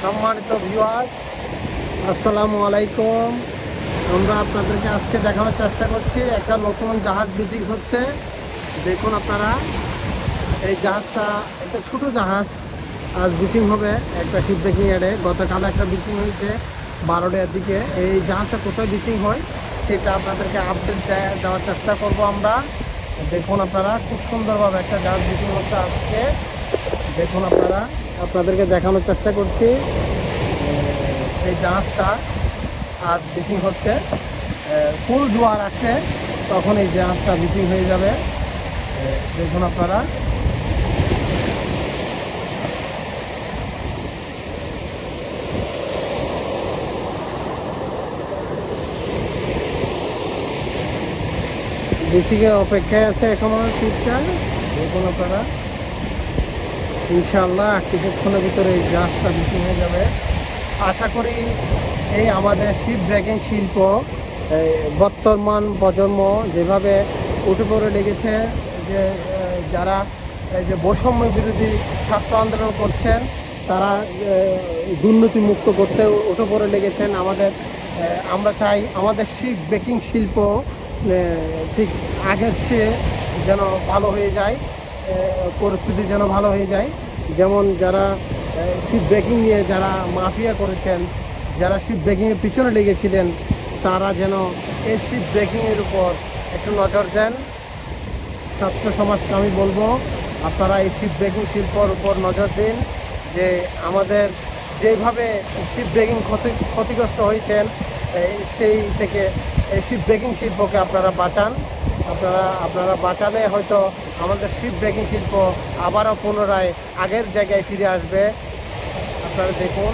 সম্মানিত ভিউয়ার্স, আসসালামু আলাইকুম। আমরা আপনাদেরকে আজকে দেখানোর চেষ্টা করছি একটা নতুন জাহাজ বিচিং হচ্ছে। দেখুন আপনারা, এই জাহাজটা একটা ছোট জাহাজ আজ বিচিং হবে একটা শিপ ব্রেকিং ইয়ার্ডে। গতকাল একটা বিচিং হয়েছে 12টার দিকে। এই জাহাজটা কোথায় বিচিং হয় সেটা আপনাদেরকে আপডেট দেওয়ার চেষ্টা করব আমরা। দেখুন আপনারা, খুব সুন্দরভাবে একটা জাহাজ বিচিং হচ্ছে আজকে। দেখুন আপনারা, আপনাদেরকে দেখানোর চেষ্টা করছি এই জাহাজটা আজ বিচিং হচ্ছে। ফুল জোয়ার আসে তখন এই জাহাজটা বিচিং হয়ে যাবে। দেখুন আপনারা, বিচিংয়ের অপেক্ষায় আছে এখনো শিপটা। দেখুন আপনারা, ইনশাআল্লাহ কিছুক্ষণের ভিতরে এই জাহাজটা বিচিং হয়ে যাবে। আশা করি এই আমাদের শিপ ব্রেকিং শিল্প বর্তমান প্রজন্ম যেভাবে উঠে পড়ে লেগেছে, যে যারা এই যে বৈষম্য বিরোধী ছাত্র আন্দোলন করছেন, তারা দুর্নীতিমুক্ত করতে উঠে পড়ে লেগেছেন। আমরা চাই আমাদের শিপ ব্রেকিং শিল্প ঠিক আগের চেয়ে যেন ভালো হয়ে যায়, পরিস্থিতি যেন ভালো হয়ে যায়। যেমন যারা শিপ ব্রেকিং নিয়ে যারা মাফিয়া করেছেন, যারা শিপ ব্রেকিংয়ের পিছনে লেগেছিলেন, তারা যেন এই শিপ ব্রেকিংয়ের উপর একটু নজর দেন। ছাত্র সমাজকে আমি বলবো, আপনারা এই শিপ ব্রেকিং শিল্পর উপর নজর দিন, যে আমাদের যেভাবে শিপ ব্রেকিং ক্ষতিগ্রস্ত হয়েছেন সেই থেকে এই শিপ ব্রেকিং শিল্পকে আপনারা বাঁচান। আপনারা বাঁচালে হয়তো আমাদের শিপ ব্রেকিং শিল্প আবারও পুনরায় আগের জায়গায় ফিরে আসবে। আপনারা দেখুন।